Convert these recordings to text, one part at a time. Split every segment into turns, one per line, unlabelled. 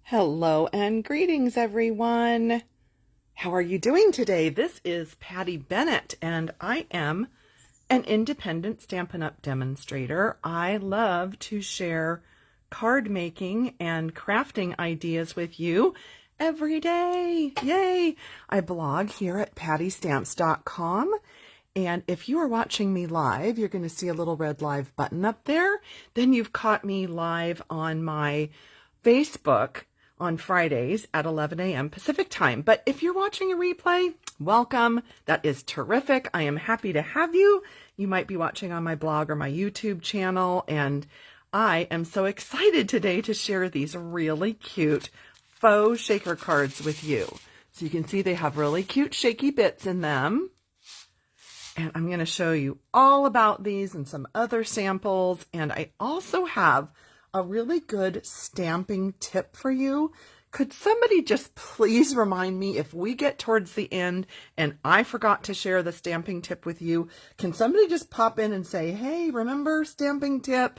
Hello and greetings, everyone. How are you doing today? This is Patty Bennett, and I am an independent Stampin' Up! Demonstrator. I love to share card making and crafting ideas with you every day. Yay! I blog here at pattystamps.com. And if you are watching me live, you're going to see a little red live button up there. Then you've caught me live on my Facebook on Fridays at 11 a.m. Pacific time. But if you're watching a replay, welcome. That is terrific. I am happy to have you. You might be watching on my blog or my YouTube channel. And I am so excited today to share these really cute faux shaker cards with you. So you can see they have really cute shaky bits in them. And I'm going to show you all about these and some other samples. And I also have a really good stamping tip for you. Could somebody just please remind me if we get towards the end and I forgot to share the stamping tip with you? Can somebody just pop in and say, hey, remember stamping tip?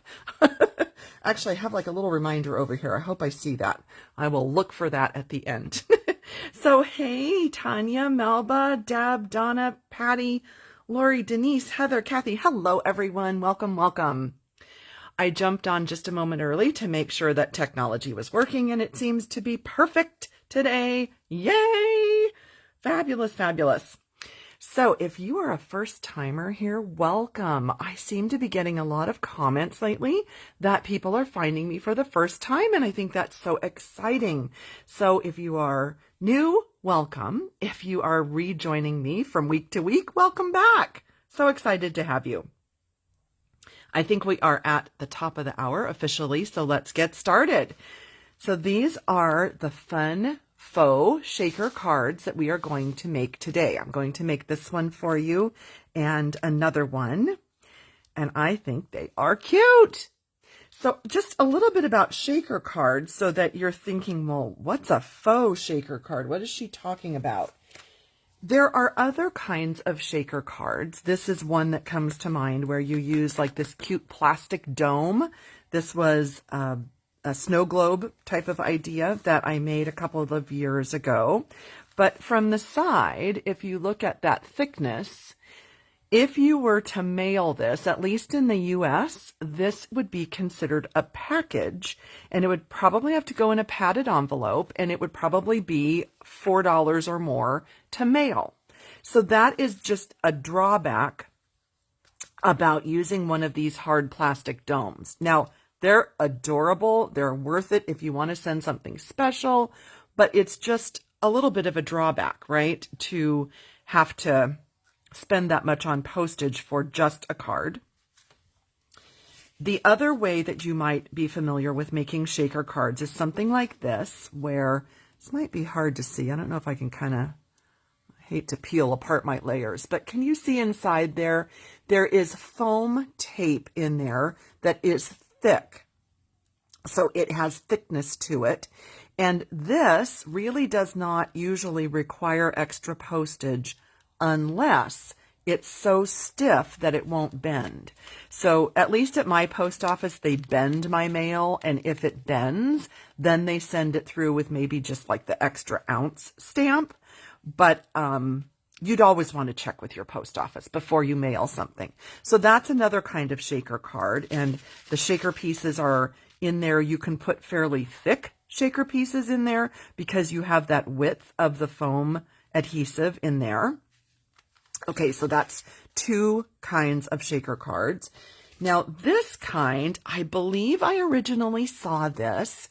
Actually, I have like a little reminder over here. I hope I see that. I will look for that at the end. So, hey, Tanya, Melba, Deb, Donna, Patty, Lori, Denise, Heather, Kathy. Hello, everyone. Welcome, welcome. I jumped on just a moment early to make sure that technology was working, and it seems to be perfect today. Yay! Fabulous, fabulous. So if you are a first timer here, welcome. I seem to be getting a lot of comments lately that people are finding me for the first time, and I think that's so exciting. So if you are new, welcome. If you are rejoining me from week to week, welcome back. So excited to have you. I think we are at the top of the hour officially, so let's get started. So these are the fun faux shaker cards that we are going to make today. I'm going to make this one for you and another one, and I think they are cute. So just a little bit about shaker cards so that you're thinking, well, what's a faux shaker card? What is she talking about? There are other kinds of shaker cards. This is one that comes to mind where you use like this cute plastic dome. This was a snow globe type of idea that I made a couple of years ago. But from the side, if you look at that thickness, if you were to mail this, at least in the US, this would be considered a package, and it would probably have to go in a padded envelope, and it would probably be $4 or more to mail. So that is just a drawback about using one of these hard plastic domes. Now, they're adorable. They're worth it if you want to send something special, but it's just a little bit of a drawback, right? To have to spend that much on postage for just a card. The other way that you might be familiar with making shaker cards is something like this, where this might be hard to see. I don't know if I can I hate to peel apart my layers, but can you see inside there? There is foam tape in there that is thick. So it has thickness to it. And this really does not usually require extra postage unless it's so stiff that it won't bend. So at least at my post office, they bend my mail, and if it bends, then they send it through with maybe just like the extra ounce stamp. But you'd always want to check with your post office before you mail something. So that's another kind of shaker card, and the shaker pieces are in there. You can put fairly thick shaker pieces in there because you have that width of the foam adhesive in there. Okay, so that's two kinds of shaker cards. Now, this kind, I believe I originally saw this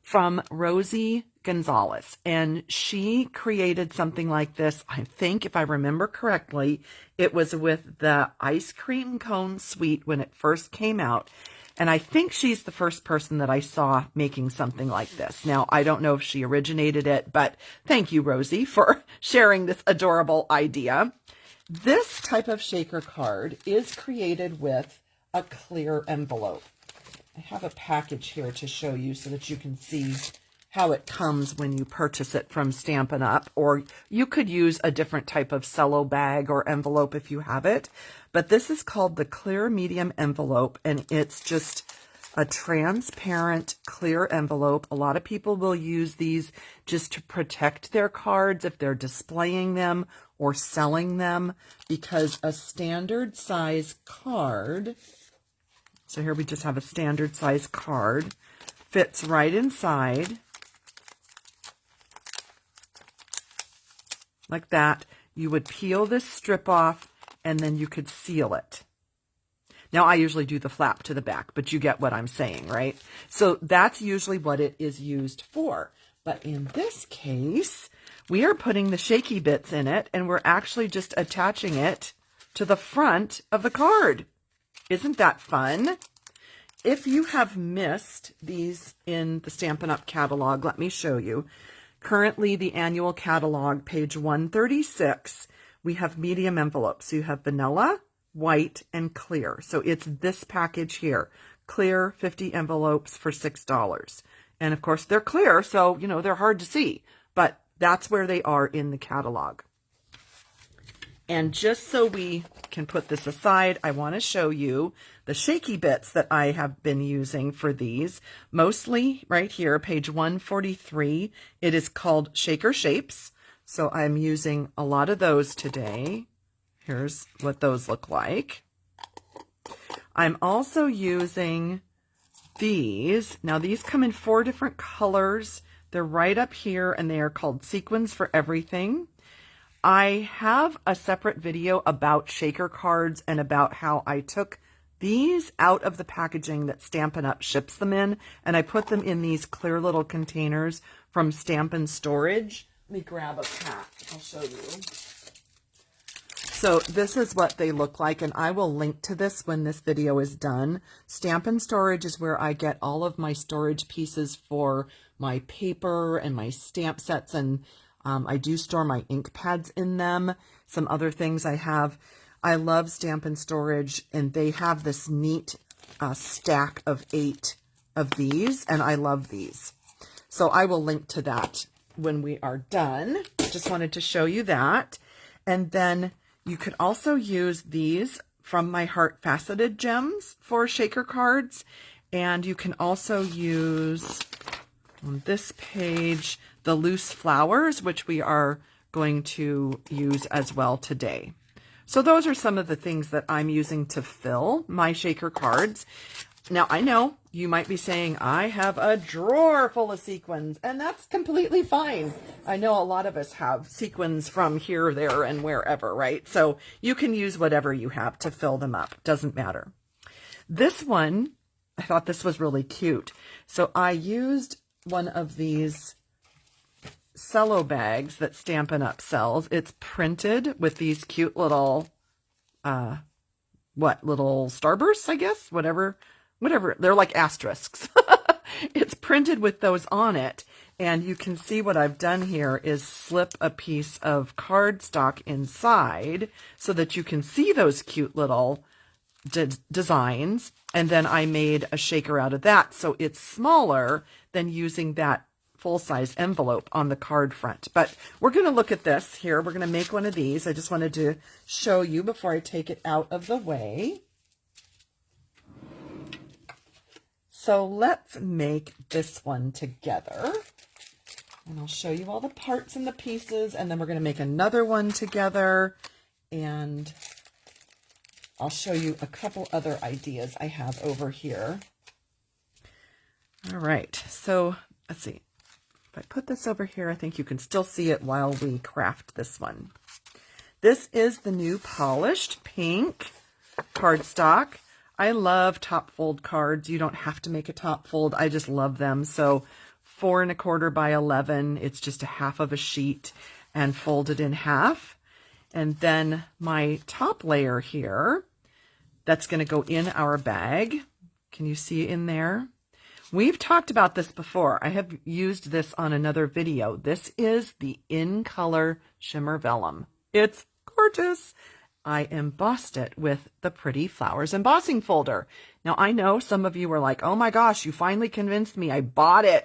from Rosie Gonzalez, and she created something like this. I think, if I remember correctly, it was with the ice cream cone suite when it first came out. And I think she's the first person that I saw making something like this. Now, I don't know if she originated it, but thank you, Rosie, for sharing this adorable idea. This type of shaker card is created with a clear envelope. I have a package here to show you so that you can see how it comes when you purchase it from Stampin' Up, or you could use a different type of cello bag or envelope if you have it. But this is called the clear medium envelope, and it's just a transparent clear envelope. A lot of people will use these just to protect their cards if they're displaying them or selling them, because a standard size card, so here we just have a standard size card, fits right inside like that. You would peel this strip off and then you could seal it. Now, I usually do the flap to the back, but you get what I'm saying, right? So that's usually what it is used for. But in this case, we are putting the shaky bits in it, and we're actually just attaching it to the front of the card. Isn't that fun? If you have missed these in the Stampin' Up! Catalog, let me show you. Currently, the annual catalog, page 136, we have medium envelopes. So you have vanilla, white, and clear. So it's this package here. Clear 50 envelopes for $6. And of course they're clear, so you know they're hard to see, but that's where they are in the catalog. And just so we can put this aside, I want to show you the shaky bits that I have been using for these. Mostly right here, page 143, it is called Shaker Shapes. So I'm using a lot of those today. Here's what those look like. I'm also using these. Now these come in 4 different colors. They're right up here and they are called Sequins for Everything. I have a separate video about shaker cards and about how I took these out of the packaging that Stampin' Up! Ships them in, and I put them in these clear little containers from Stampin' Storage. Let me grab a pack. I'll show you. So this is what they look like, and I will link to this when this video is done. Stampin' Storage is where I get all of my storage pieces for my paper and my stamp sets, and I do store my ink pads in them. Some other things I have. I love Stampin' Storage, and they have this neat stack of 8 of these, and I love these. So I will link to that when we are done. Just wanted to show you that. And then you could also use these from my Heart Faceted Gems for shaker cards. And you can also use, on this page, the loose flowers, which we are going to use as well today. So those are some of the things that I'm using to fill my shaker cards. Now, I know you might be saying, I have a drawer full of sequins, and that's completely fine. I know a lot of us have sequins from here, there, and wherever, right? So you can use whatever you have to fill them up. Doesn't matter. This one, I thought this was really cute. So I used one of these cello bags that Stampin' Up! Sells. It's printed with these cute little, little starbursts, I guess? Whatever. They're like asterisks. It's printed with those on it. And you can see what I've done here is slip a piece of cardstock inside so that you can see those cute little designs. And then I made a shaker out of that. So it's smaller than using that full-size envelope on the card front. But we're going to look at this here. We're going to make one of these. I just wanted to show you before I take it out of the way. So let's make this one together. And I'll show you all the parts and the pieces, and then we're going to make another one together. And I'll show you a couple other ideas I have over here. All right, so let's see. If I put this over here, I think you can still see it while we craft this one. This is the new polished pink cardstock. I love top fold cards. You don't have to make a top fold. I just love them. So 4 1/4 by 11. It's just a half of a sheet and folded in half. And then my top layer here, that's going to go in our bag. Can you see in there? We've talked about this before. I have used this on another video. This is the In Color Shimmer Vellum. It's gorgeous. I embossed it with the Pretty Flowers embossing folder. Now, I know some of you were like, oh my gosh, you finally convinced me. I bought it.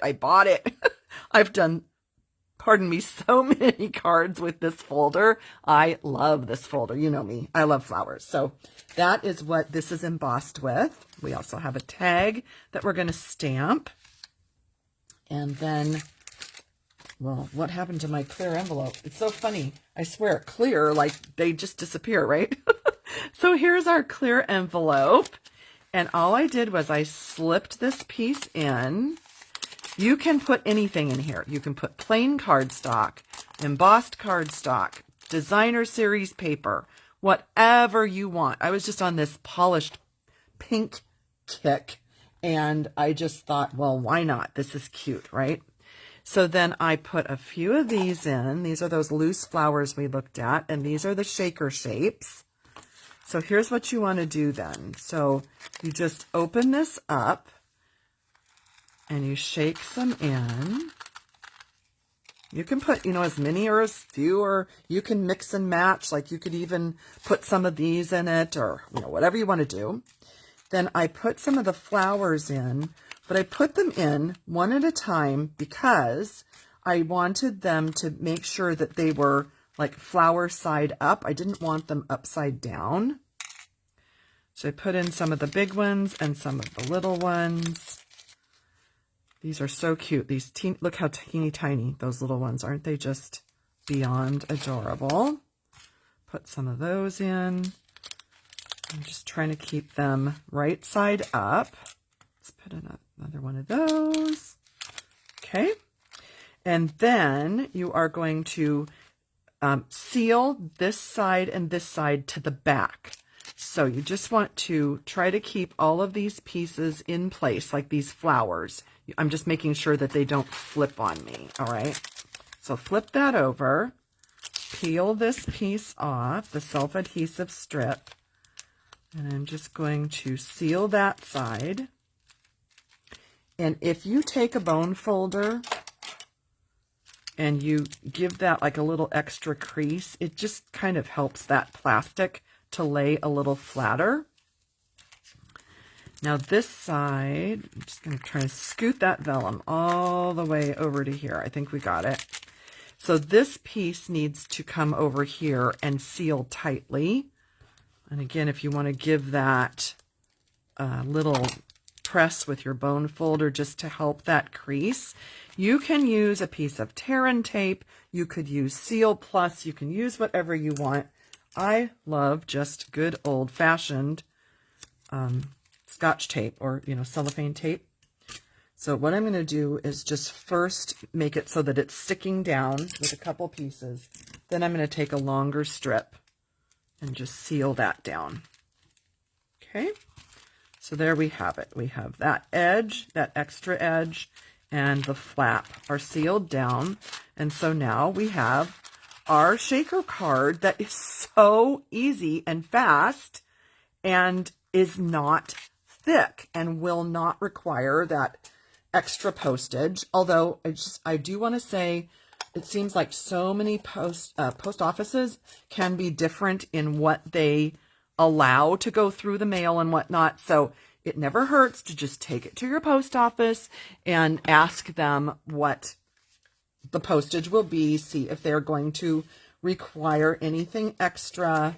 I've done pardon me, so many cards with this folder. I love this folder. You know me. I love flowers. So that is what this is embossed with. We also have a tag that we're going to stamp. And then, well, what happened to my clear envelope? It's so funny. I swear, clear, like they just disappear, right? So here's our clear envelope. And all I did was I slipped this piece in. You can put anything in here. You can put plain cardstock, embossed cardstock, designer series paper, whatever you want. I was just on this polished pink kick, and I just thought, well, why not? This is cute, right? So then I put a few of these in. These are those loose flowers we looked at, and these are the shaker shapes. So here's what you want to do then. So you just open this up, and you shake some in. You can put, as many or as few, or you can mix and match. Like you could even put some of these in it, or, whatever you want to do. Then I put some of the flowers in, but I put them in one at a time because I wanted them to make sure that they were like flower side up. I didn't want them upside down. So I put in some of the big ones and some of the little ones. These are so cute. These look how teeny tiny those little ones. Aren't they just beyond adorable? Put some of those in. I'm just trying to keep them right side up. Let's put in another one of those. Okay. And then you are going to seal this side and this side to the back. So you just want to try to keep all of these pieces in place, like these flowers. I'm just making sure that they don't flip on me, all right? So flip that over, peel this piece off, the self-adhesive strip, and I'm just going to seal that side. And if you take a bone folder and you give that like a little extra crease, it just kind of helps that plastic to lay a little flatter. Now this side, I'm just going to try to scoot that vellum all the way over to here. I think we got it. So this piece needs to come over here and seal tightly. And again, if you want to give that little press with your bone folder just to help that crease, you can use a piece of Terran tape. You could use Seal Plus. You can use whatever you want. I love just good old-fashioned Scotch tape or, cellophane tape. So what I'm going to do is just first make it so that it's sticking down with a couple pieces. Then I'm going to take a longer strip and just seal that down. Okay, so there we have it. We have that edge, that extra edge, and the flap are sealed down. And so now we have our shaker card that is so easy and fast and is not thick and will not require that extra postage. Although I do want to say it seems like so many post offices can be different in what they allow to go through the mail and whatnot. So it never hurts to just take it to your post office and ask them what the postage will be, see if they're going to require anything extra.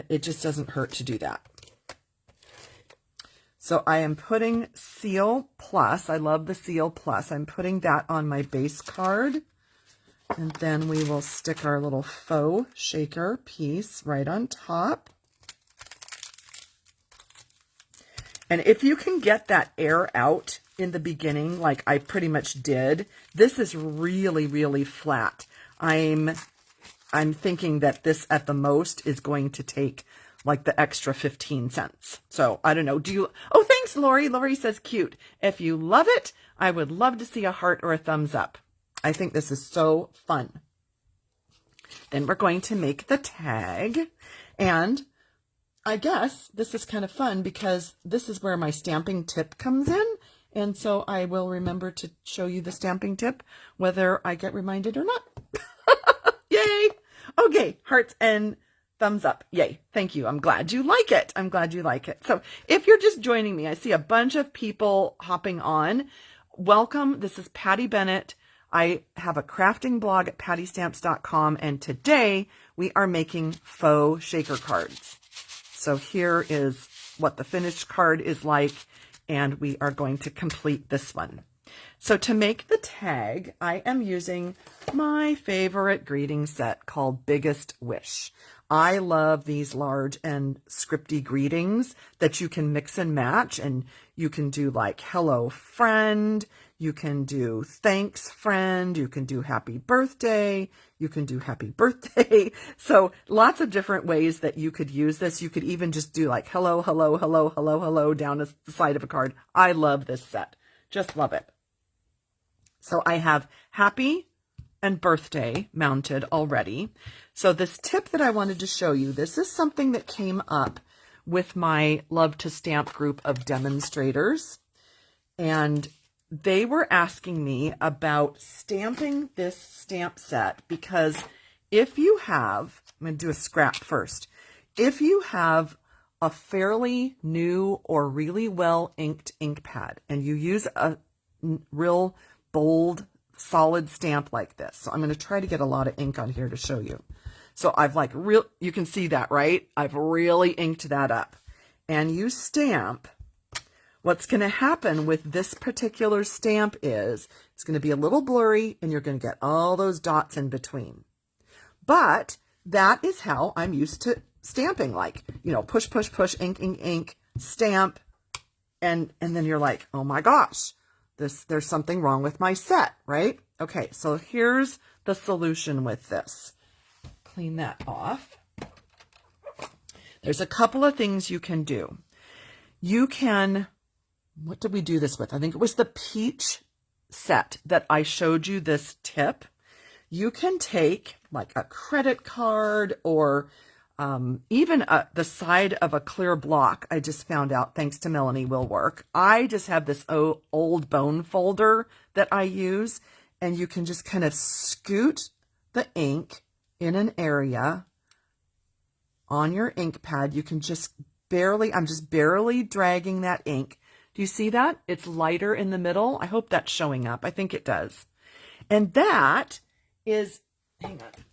It just doesn't hurt to do that. So I am putting Seal Plus. I love the Seal Plus. I'm putting that on my base card. And then we will stick our little faux shaker piece right on top. And if you can get that air out in the beginning, like I pretty much did, this is really, really flat. I'm thinking that this at the most is going to take like the extra 15 cents. So I don't know. Oh, thanks, Lori. Lori says cute. If you love it, I would love to see a heart or a thumbs up. I think this is so fun. Then we're going to make the tag. And I guess this is kind of fun because this is where my stamping tip comes in. And so I will remember to show you the stamping tip, whether I get reminded or not. Yay. Okay. Hearts and thumbs up. Yay. Thank you. I'm glad you like it. I'm glad you like it. So if you're just joining me, I see a bunch of people hopping on. Welcome. This is Patty Bennett. I have a crafting blog at pattystamps.com, and today we are making faux shaker cards. So here is what the finished card is like, and we are going to complete this one. So to make the tag, I am using my favorite greeting set called Biggest Wish. I love these large and scripty greetings that you can mix and match, and you can do like hello friend, you can do thanks friend, you can do happy birthday, you can do happy birthday. So lots of different ways that you could use this. You could even just do like hello, hello, hello, hello, hello down the side of a card. I love this set. Just love it. So I have happy and birthday mounted already. So this tip that I wanted to show you, this is something that came up with my Love to Stamp group of demonstrators. And they were asking me about stamping this stamp set, because if you have, I'm going to do a scrap first. If you have a fairly new or really well inked ink pad and you use a real bold solid stamp like this. So I'm going to try to get a lot of ink on here to show you. So I've like you can see that, right? I've really inked that up. And you stamp. What's going to happen with this particular stamp is it's going to be a little blurry and you're going to get all those dots in between. But that is how I'm used to stamping, like, you know, push, push, push, ink, ink, ink, stamp. And then you're like, oh my gosh. There's something wrong with my set, right? Okay, so here's the solution with this. Clean that off. There's a couple of things you can do. You can, what did we do this with? I think it was the peach set that I showed you this tip. You can take like a credit card or even the side of a clear block. I just found out, thanks to Melanie, will work. I just have this old bone folder that I use, and you can just kind of scoot the ink in an area on your ink pad. You can just barely, I'm just barely dragging that ink. Do you see that? It's lighter in the middle. I hope that's showing up. I think it does. And that is, hang on.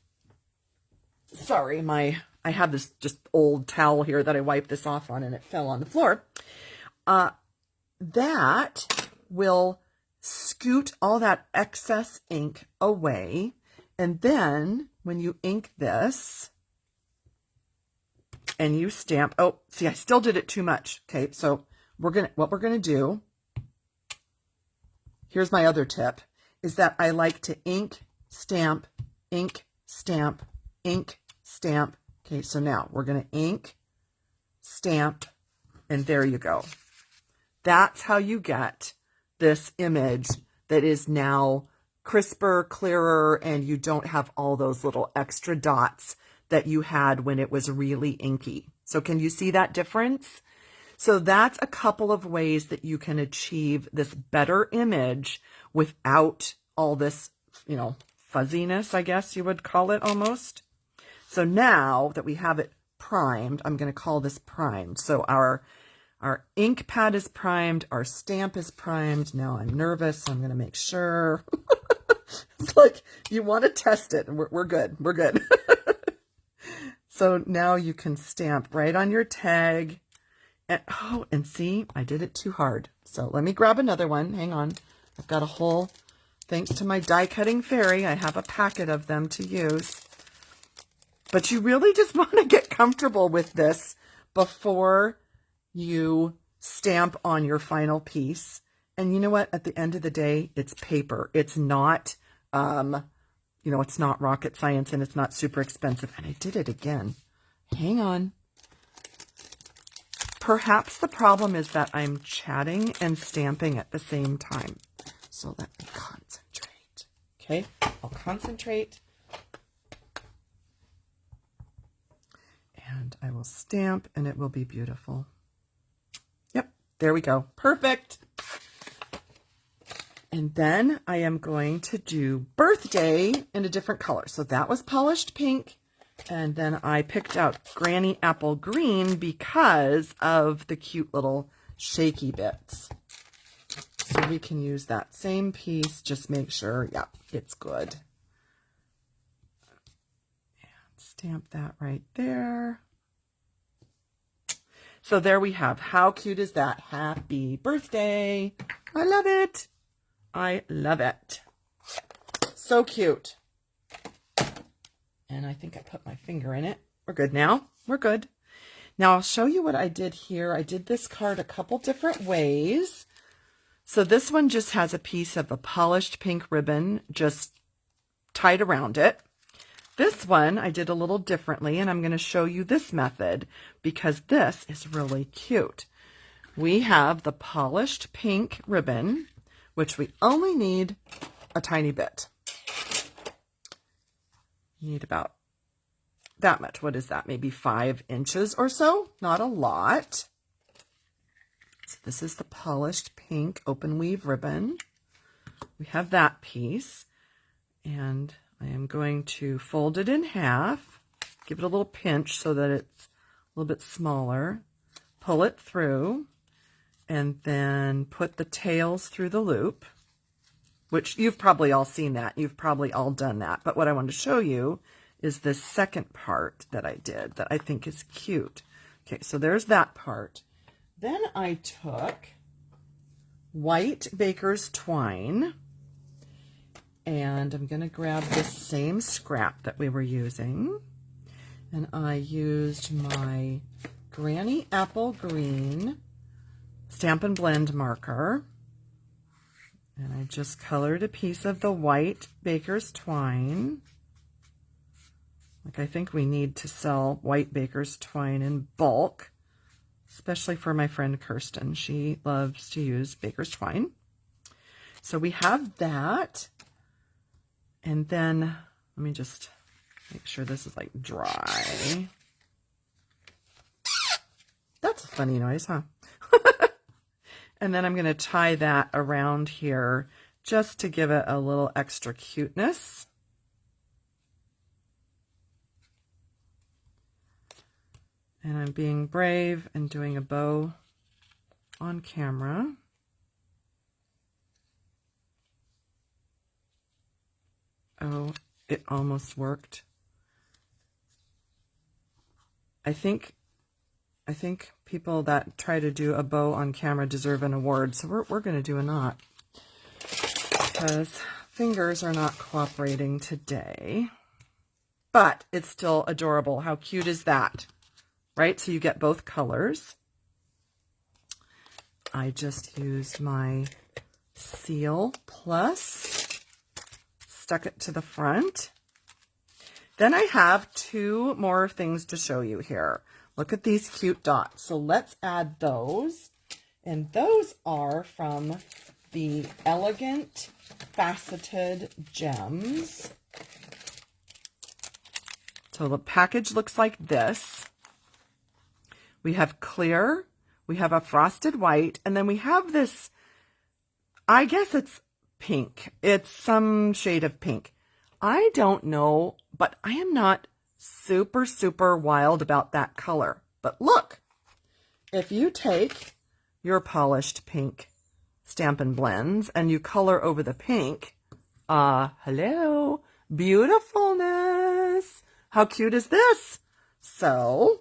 Sorry, I have this just old towel here that I wiped this off on and it fell on the floor. That will scoot all that excess ink away. And then when you ink this and you stamp, oh, see, I still did it too much. Okay, so what we're gonna do, here's my other tip, is that I like to ink, stamp, ink, stamp, ink, stamp. Okay, so now we're going to ink, stamp, and there you go. That's how you get this image that is now crisper, clearer, and you don't have all those little extra dots that you had when it was really inky. So can you see that difference? So that's a couple of ways that you can achieve this better image without all this, you know, fuzziness, I guess you would call it almost. So now that we have it primed, I'm going to call this primed. So our ink pad is primed, our stamp is primed. Now I'm nervous, so I'm going to make sure. It's like you want to test it, and we're good. We're good. So now you can stamp right on your tag. And, oh, and see, I did it too hard. So let me grab another one. Hang on. I've got a whole, thanks to my die cutting fairy, I have a packet of them to use. But you really just want to get comfortable with this before you stamp on your final piece. And you know what? At the end of the day, it's paper. It's not, you know, it's not rocket science, and it's not super expensive. And I did it again. Hang on. Perhaps the problem is that I'm chatting and stamping at the same time. So let me concentrate. Okay, I'll concentrate. And I will stamp, and it will be beautiful. Yep, there we go. Perfect. And then I am going to do birthday in a different color. So that was polished pink. And then I picked out Granny Apple Green because of the cute little shaky bits. So we can use that same piece, just make sure, yeah, it's good. And stamp that right there. So there we have. How cute is that? Happy birthday. I love it. I love it. So cute. And I think I put my finger in it. We're good now. We're good. Now I'll show you what I did here. I did this card a couple different ways. So this one just has a piece of a polished pink ribbon just tied around it. This one I did a little differently, and I'm going to show you this method because this is really cute. We have the polished pink ribbon, which we only need a tiny bit. You need about that much. What is that? Maybe 5 inches or so? Not a lot. So this is the polished pink open weave ribbon. We have that piece, and I am going to fold it in half, give it a little pinch so that it's a little bit smaller, pull it through, and then put the tails through the loop, which you've probably all seen that. You've probably all done that. But what I want to show you is this second part that I did that I think is cute. Okay, so there's that part. Then I took white baker's twine, and I'm going to grab this same scrap that we were using, and I used my Granny Apple Green Stampin' Blend marker, and I just colored a piece of the white baker's twine. Like, I think we need to sell white baker's twine in bulk, especially for my friend Kirsten. She loves to use baker's twine. So we have that. And then let me just make sure this is like dry. That's a funny noise, huh? And then I'm going to tie that around here just to give it a little extra cuteness. And I'm being brave and doing a bow on camera. Oh, it almost worked. I think people that try to do a bow on camera deserve an award, so we're going to do a knot because fingers are not cooperating today. But it's still adorable. How cute is that? Right? So you get both colors. I just used my Seal Plus, stuck it to the front. Then I have 2 more things to show you here. Look at these cute dots. So let's add those. And those are from the Elegant Faceted Gems. So the package looks like this. We have clear, we have a frosted white, and then we have this, I guess it's pink. It's some shade of pink. I don't know, but I am not super, super wild about that color. But look, if you take your polished pink Stampin' Blends and you color over the pink, hello, beautifulness. How cute is this? So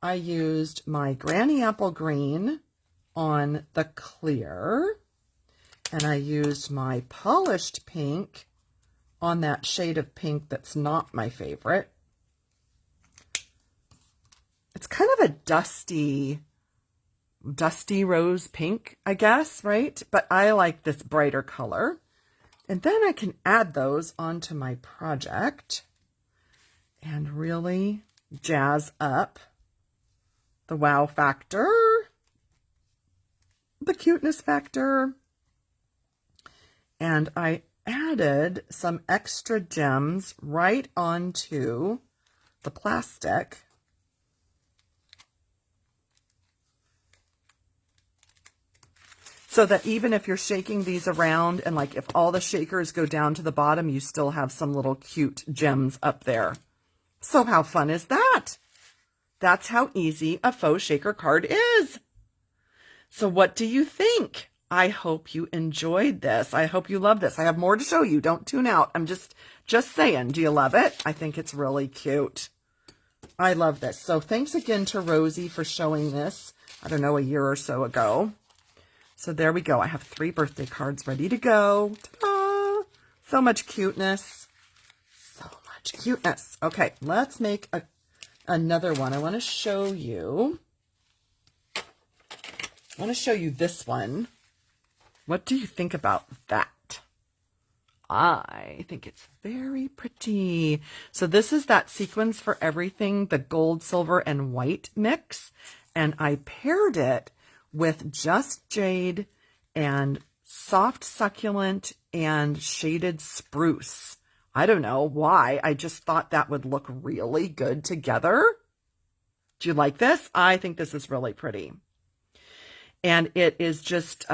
I used my Granny Apple Green on the clear, and I used my polished pink on that shade of pink that's not my favorite. It's kind of a dusty rose pink, I guess, right? But I like this brighter color. And then I can add those onto my project and really jazz up the wow factor, the cuteness factor. And I added some extra gems right onto the plastic. So that even if you're shaking these around and like if all the shakers go down to the bottom, you still have some little cute gems up there. So how fun is that? That's how easy a faux shaker card is. So what do you think? I hope you enjoyed this. I hope you love this. I have more to show you. Don't tune out. I'm just saying, do you love it? I think it's really cute. I love this. So thanks again to Rosie for showing this, I don't know, a year or so ago. So there we go. I have 3 birthday cards ready to go. Ta-da! So much cuteness. So much cuteness. Okay, let's make another one. I want to show you. This one. What do you think about that? I think it's very pretty. So this is that Sequins for Everything, the gold, silver, and white mix. And I paired it with Just Jade and Soft Succulent and Shaded Spruce. I don't know why. I just thought that would look really good together. Do you like this? I think this is really pretty. And it is just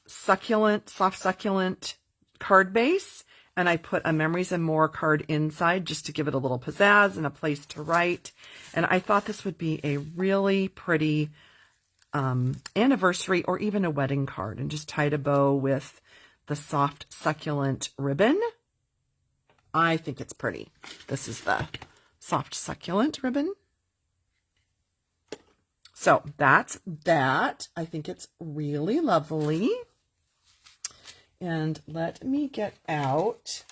succulent, soft succulent card base. And I put a Memories and More card inside just to give it a little pizzazz and a place to write. And I thought this would be a really pretty anniversary or even a wedding card. And just tied a bow with the soft succulent ribbon. I think it's pretty. This is the soft succulent ribbon. So that's that. I think it's really lovely. And let me get out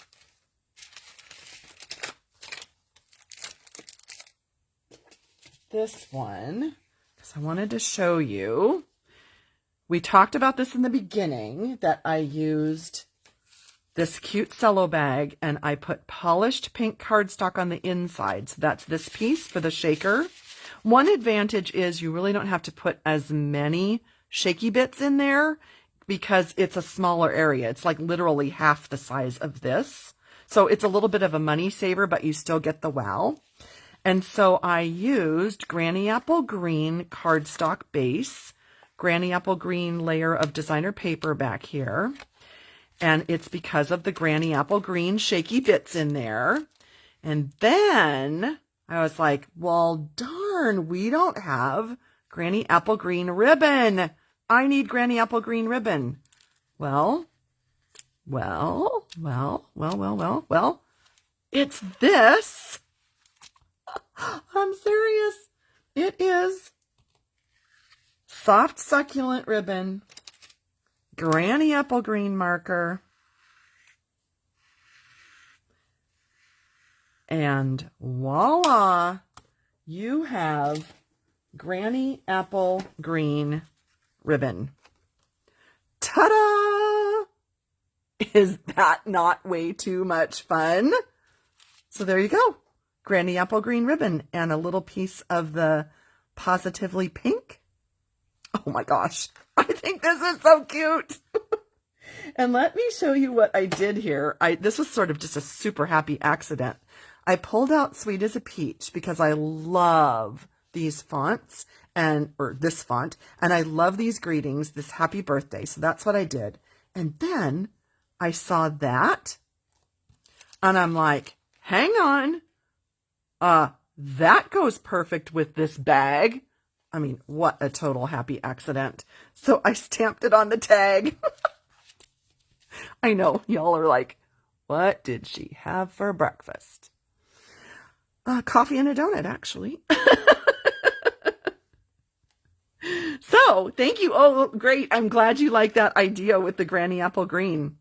this one because I wanted to show you. We talked about this in the beginning, that I used this cute cello bag and I put polished pink cardstock on the inside. So that's this piece for the shaker. One advantage is you really don't have to put as many shaky bits in there because it's a smaller area. It's like literally half the size of this. So it's a little bit of a money saver, but you still get the wow. And so I used Granny Apple Green cardstock base, Granny Apple Green layer of designer paper back here. And it's because of the Granny Apple Green shaky bits in there. And then I was like, well, darn, we don't have Granny Apple Green ribbon. I need Granny Apple Green ribbon. Well, it's this. I'm serious. It is soft succulent ribbon, Granny Apple Green marker, and voila, you have Granny Apple Green ribbon. Ta-da! Is that not way too much fun? So there you go. Granny Apple Green ribbon and a little piece of the Positively Pink. Oh my gosh. I think this is so cute. And let me show you what I did here. This was sort of just a super happy accident. I pulled out Sweet as a Peach because I love these fonts or this font, and I love these greetings, this happy birthday. So that's what I did. And then I saw that and I'm like, hang on. That goes perfect with this bag. I mean, what a total happy accident. So I stamped it on the tag. I know y'all are like, what did she have for breakfast? Coffee and a donut, actually. So thank you. Oh, great. I'm glad you like that idea with the Granny Apple Green.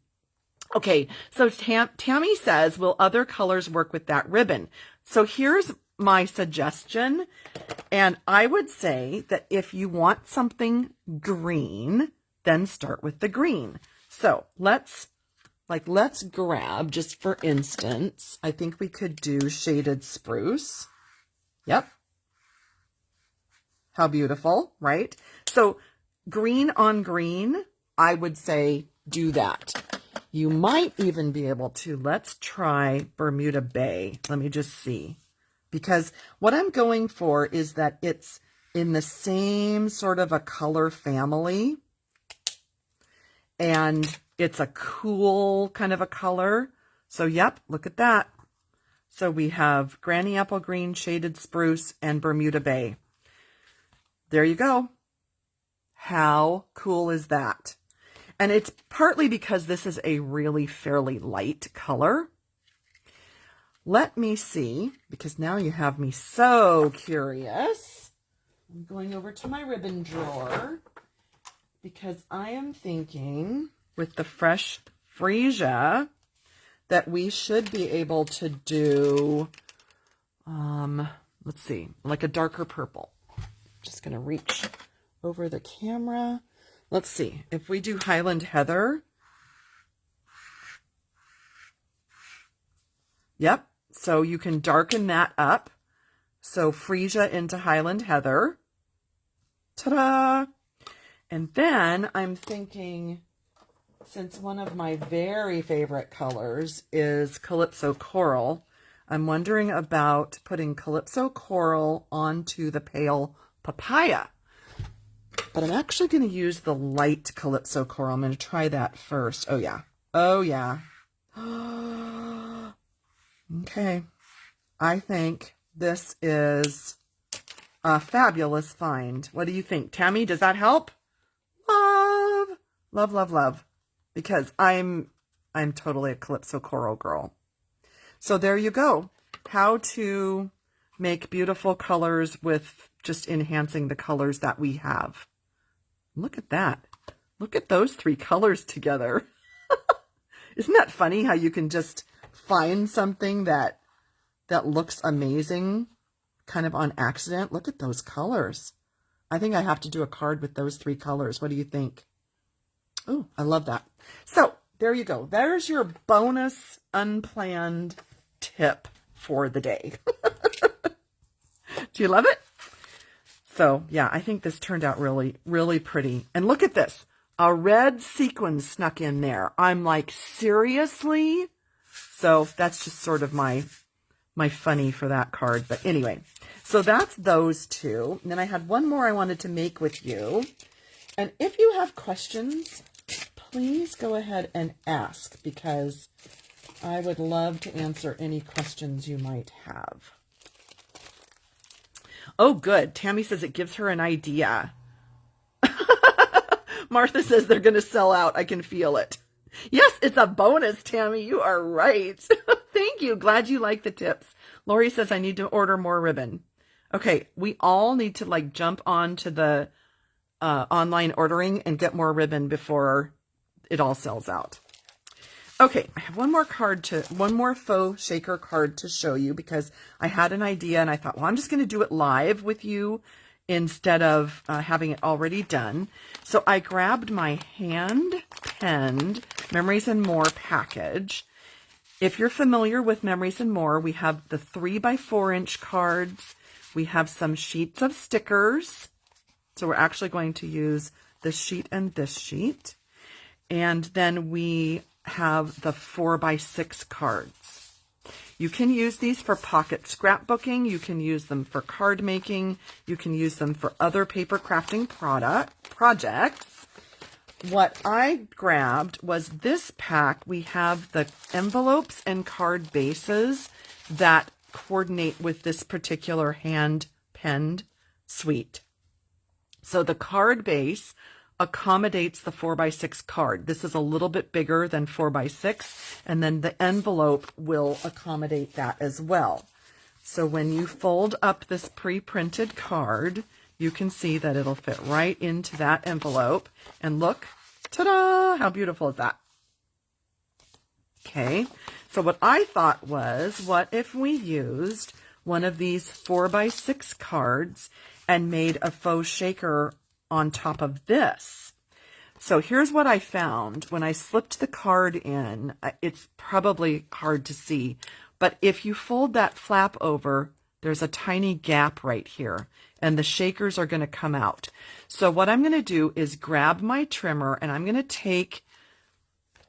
Okay. So Tammy says, will other colors work with that ribbon? So here's my suggestion. And I would say that if you want something green, then start with the green. So let's grab, just for instance, I think we could do Shaded Spruce. Yep. How beautiful, right? So green on green, I would say do that. You might even be able to, let's try Bermuda Bay. Let me just see. Because what I'm going for is that it's in the same sort of a color family. And it's a cool kind of a color. So yep, look at that. So we have Granny Apple Green, Shaded Spruce, and Bermuda Bay. There you go. How cool is that? And it's partly because this is a really fairly light color. Let me see, because now you have me so curious. I'm going over to my ribbon drawer because I am thinking with the fresh freesia that we should be able to do, let's see, like a darker purple. Just going to reach over the camera. Let's see, if we do Highland Heather. Yep, so you can darken that up. So freesia into Highland Heather. Ta-da! And then I'm thinking, since one of my very favorite colors is Calypso Coral, I'm wondering about putting Calypso Coral onto the pale papaya. But I'm actually going to use the light Calypso Coral. I'm going to try that first. Oh, yeah. Oh, yeah. Okay. I think this is a fabulous find. What do you think, Tammy? Does that help? Love. Love, love, love. Because I'm totally a Calypso Coral girl. So there you go. How to make beautiful colors with just enhancing the colors that we have. Look at that. Look at those three colors together. Isn't that funny how you can just find something that looks amazing kind of on accident? Look at those colors. I think I have to do a card with those three colors. What do you think? Oh, I love that. So there you go. There's your bonus unplanned tip for the day. Do you love it? So yeah, I think this turned out really, really pretty. And look at this. A red sequin snuck in there. I'm like, seriously? So that's just sort of my funny for that card. But anyway, so that's those two. And then I had one more I wanted to make with you. And if you have questions, please go ahead and ask, because I would love to answer any questions you might have. Oh, good. Tammy says it gives her an idea. Martha says they're going to sell out. I can feel it. Yes, it's a bonus, Tammy. You are right. Thank you. Glad you like the tips. Lori says I need to order more ribbon. Okay, we all need to like jump on to the online ordering and get more ribbon before it all sells out. Okay, I have one more faux shaker card to show you, because I had an idea and I thought, well, I'm just going to do it live with you instead of having it already done. So I grabbed my hand-penned Memories and More package. If you're familiar with Memories and More, we have the 3x4-inch cards. We have some sheets of stickers. So we're actually going to use this sheet and this sheet. And then we have the 4x6 cards. You can use these for pocket scrapbooking. You can use them for card making. You can use them for other paper crafting projects. What I grabbed was this pack. We have the envelopes and card bases that coordinate with this particular hand-penned suite. So the card base accommodates the 4x6 card. This is a little bit bigger than 4x6, and then the envelope will accommodate that as well. So when you fold up this pre-printed card, you can see that it'll fit right into that envelope. And look, ta-da! How beautiful is that? Okay, so what I thought was, what if we used one of these 4x6 cards and made a faux shaker on top of this? So here's what I found when I slipped the card in. It's probably hard to see, but if you fold that flap over, there's a tiny gap right here, and the shakers are going to come out. So what I'm going to do is grab my trimmer, and I'm going to take,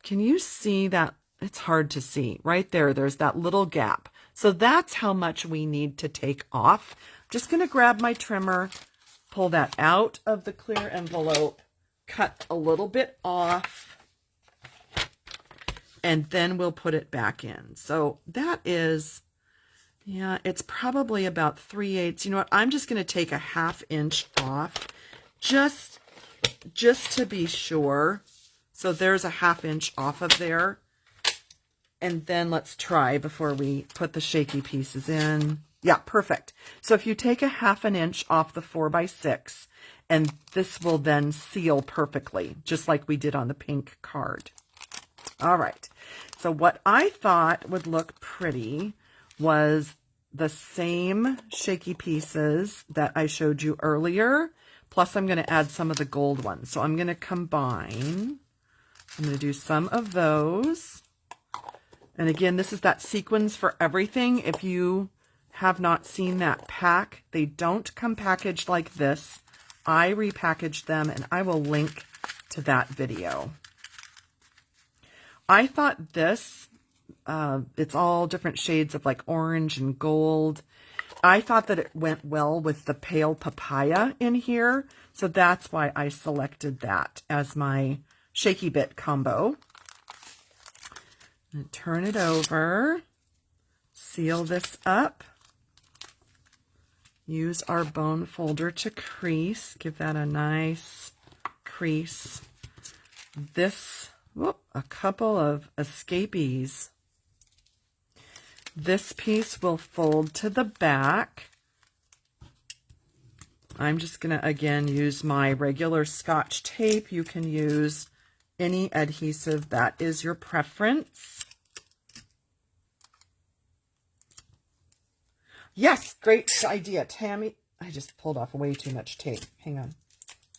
can you see that? It's hard to see. Right there, there's that little gap. So that's how much we need to take off. I'm just going to grab my trimmer, pull that out of the clear envelope, cut a little bit off, and then we'll put it back in. So that is, yeah, it's probably about 3/8. You know what? I'm just going to take a 1/2 inch off just to be sure. So there's a 1/2 inch off of there. And then let's try before we put the shaky pieces in. Yeah, perfect. So if you take a 1/2 inch off the 4x6, and this will then seal perfectly, just like we did on the pink card. All right. So what I thought would look pretty was the same shaky pieces that I showed you earlier, plus I'm going to add some of the gold ones. So I'm going to combine. I'm going to do some of those. And again, this is that sequins for everything. If you have not seen that pack, they don't come packaged like this. I repackaged them, and I will link to that video. I thought this, it's all different shades of like orange and gold. I thought that it went well with the pale papaya in here, so that's why I selected that as my shaky bit combo. And turn it over, seal this up, use our bone folder to crease, give that a nice crease. This, a couple of escapees. This piece will fold to the back. I'm just going to, again, use my regular Scotch tape. You can use any adhesive that is your preference. Yes, great idea, Tammy. I just pulled off way too much tape. Hang on.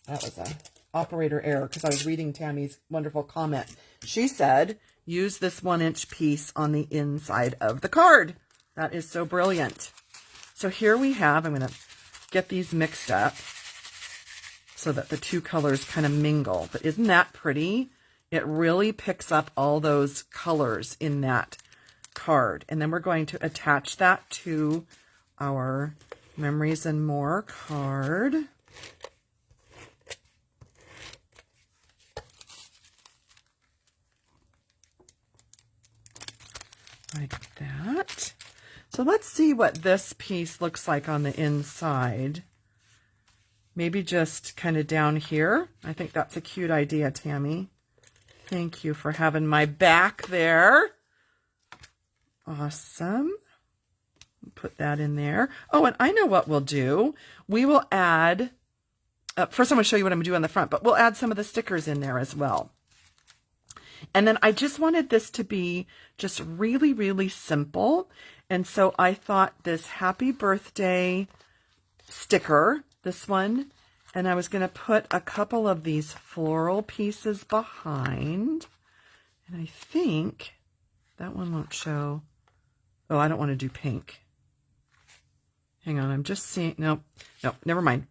That was a operator error because I was reading Tammy's wonderful comment. She said, use this 1-inch piece on the inside of the card. That is so brilliant. So here we have, I'm going to get these mixed up so that the two colors kind of mingle. But isn't that pretty? It really picks up all those colors in that card. And then we're going to attach that to our Memories and More card. Like that. So let's see what this piece looks like on the inside. Maybe just kind of down here. I think that's a cute idea, Tammy. Thank you for having my back there. Awesome. Put that in there. Oh, and I know what we'll do. We will add, first I'm going to show you what I'm going to do on the front, but we'll add some of the stickers in there as well. And then I just wanted this to be just really, really simple. And so I thought this happy birthday sticker, this one, and I was going to put a couple of these floral pieces behind. And I think that one won't show. Oh, I don't want to do pink. Hang on, I'm just seeing, no, never mind.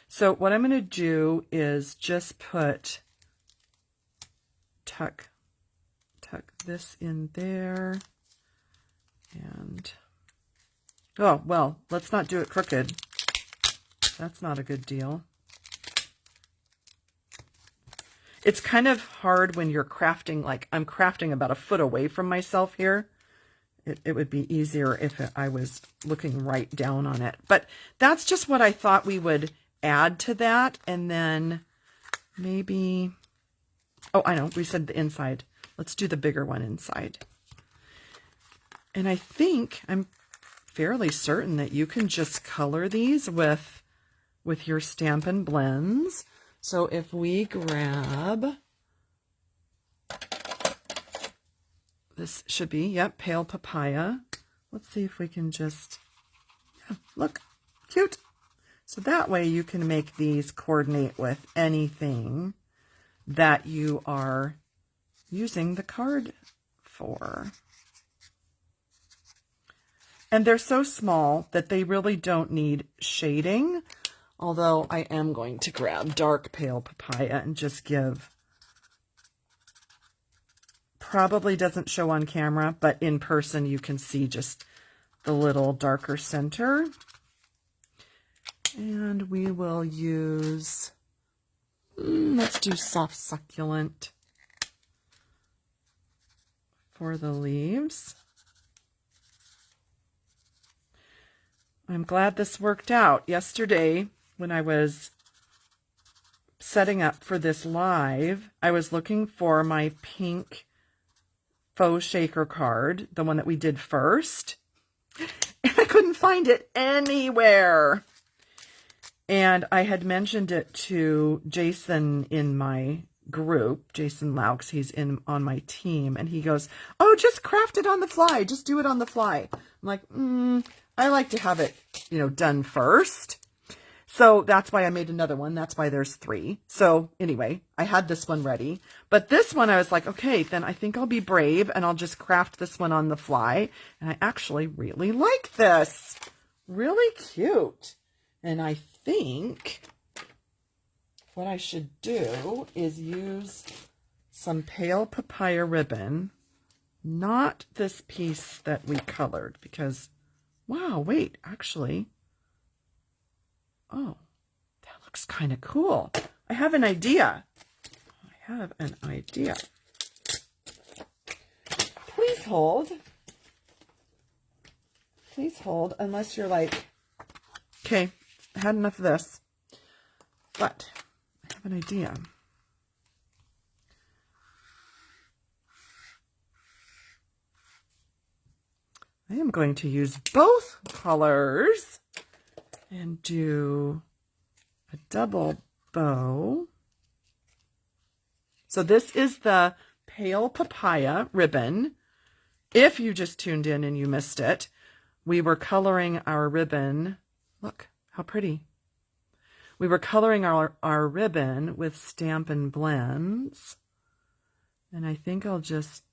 So what I'm going to do is just put, tuck this in there, and, oh, well, let's not do it crooked. That's not a good deal. It's kind of hard when you're crafting, like I'm crafting about a foot away from myself here. It would be easier if I was looking right down on it. But that's just what I thought we would add to that. And then maybe, oh, I know, we said the inside. Let's do the bigger one inside. And I think, I'm fairly certain that you can just color these with your Stampin' Blends. So if we grab, this should be, yep, pale papaya. Let's see if we can just, yeah, look, cute. So that way you can make these coordinate with anything that you are using the card for. And they're so small that they really don't need shading, although I am going to grab dark pale papaya and just give, probably doesn't show on camera, but in person you can see just the little darker center. And we will use, let's do soft succulent for the leaves. I'm glad this worked out. Yesterday, when I was setting up for this live, I was looking for my pink Faux Shaker card, the one that we did first, and I couldn't find it anywhere. And I had mentioned it to Jason in my group, Jason Laux, he's on my team, and he goes, oh, just craft it on the fly, just do it on the fly. I'm like, I like to have it, done first. So that's why I made another one. That's why there's 3. So anyway, I had this one ready, but this one I was like, okay, then I think I'll be brave and I'll just craft this one on the fly. And I actually really like this. Really cute. And I think what I should do is use some pale papaya ribbon, not this piece that we colored, because, wow, wait, actually, oh, that looks kind of cool. I have an idea. Please hold. Please hold, unless you're like, okay, I had enough of this, but I have an idea. I am going to use both colors and do a double bow. So this is the pale papaya ribbon. If you just tuned in and you missed it, we were coloring our ribbon. Look how pretty. We were coloring our ribbon with Stampin' Blends. And I think I'll just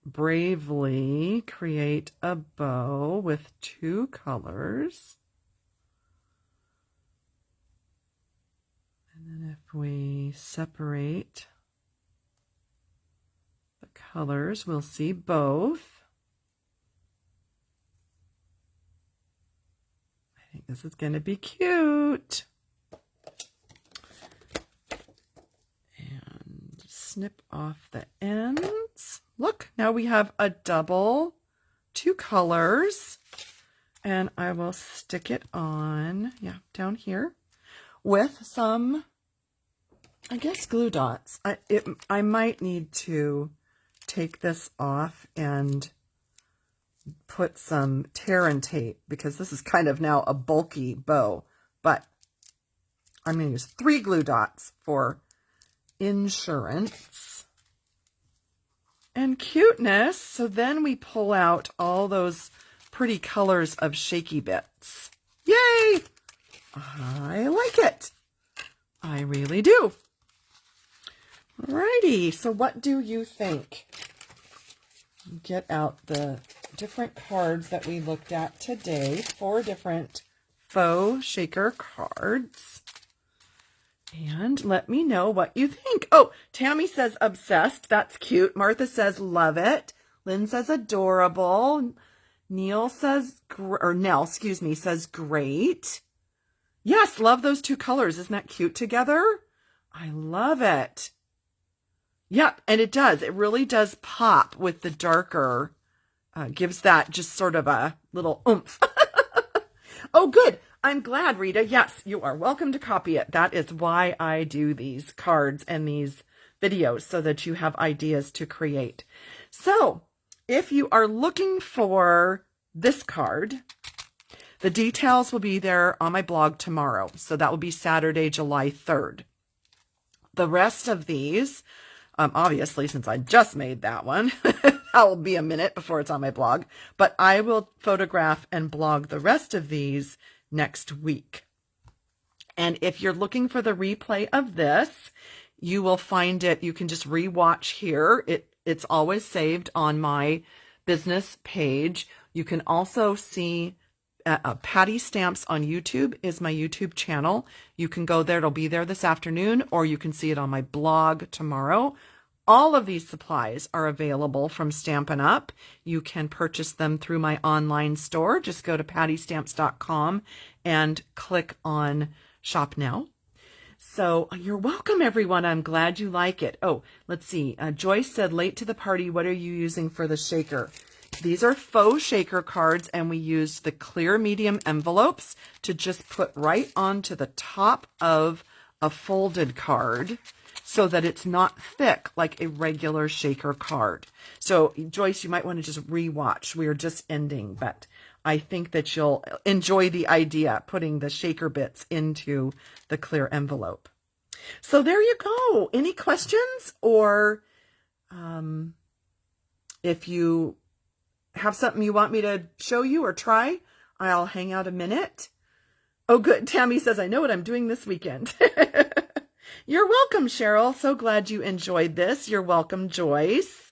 bravely create a bow with 2 colors. And then if we separate the colors, we'll see both. I think this is going to be cute. And snip off the ends. Look, now we have a double, 2 colors, and I will stick it on, down here with some, I guess, glue dots. I might need to take this off and put some tear and tape, because this is kind of now a bulky bow, but I'm going to use 3 glue dots for insurance and cuteness. So then we pull out all those pretty colors of shaky bits. Yay! I like it. I really do. Alrighty, so what do you think? Get out the different cards that we looked at today, 4 different Faux Shaker cards. And let me know what you think. Oh, Tammy says obsessed. That's cute. Martha says love it. Lynn says adorable. Nell, says great. Yes, love those 2 colors. Isn't that cute together? I love it. Yep, and it does. It really does pop with the darker. Gives that just sort of a little oomph. Oh, good. I'm glad, Rita. Yes, you are welcome to copy it. That is why I do these cards and these videos, so that you have ideas to create. So if you are looking for this card, the details will be there on my blog tomorrow. So that will be Saturday, July 3rd. The rest of these, obviously, since I just made that one, that will be a minute before it's on my blog, but I will photograph and blog the rest of these next week. And if you're looking for the replay of this, you will find it. You can just rewatch here. It's always saved on my business page. You can also see Patty Stamps on YouTube is my YouTube channel. You can go there. It'll be there this afternoon, or you can see it on my blog tomorrow. All of these supplies are available from Stampin' Up. You can purchase them through my online store. Just go to pattystamps.com and click on Shop Now. So you're welcome, everyone. I'm glad you like it. Oh, let's see. Joyce said, late to the party, what are you using for the shaker? These are Faux Shaker cards, and we used the clear medium envelopes to just put right onto the top of a folded card so that it's not thick like a regular shaker card. So Joyce, you might want to just rewatch. We are just ending, but I think that you'll enjoy the idea, putting the shaker bits into the clear envelope. So there you go. Any questions? Or if you have something you want me to show you or try, I'll hang out a minute. Oh, good. Tammy says, I know what I'm doing this weekend. You're welcome, Cheryl. So glad you enjoyed this. You're welcome, Joyce.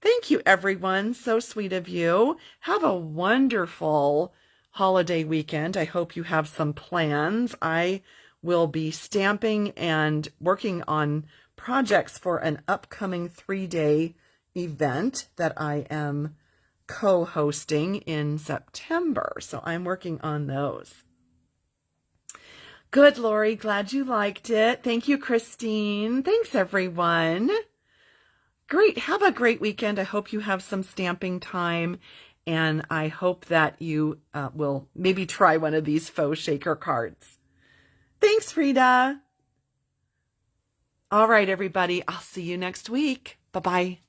Thank you, everyone. So sweet of you. Have a wonderful holiday weekend. I hope you have some plans. I will be stamping and working on projects for an upcoming 3-day event that I am co-hosting in September. So I'm working on those. Good, Lori. Glad you liked it. Thank you, Christine. Thanks, everyone. Great. Have a great weekend. I hope you have some stamping time, and I hope that you will maybe try one of these faux shaker cards. Thanks, Frida. All right, everybody. I'll see you next week. Bye-bye.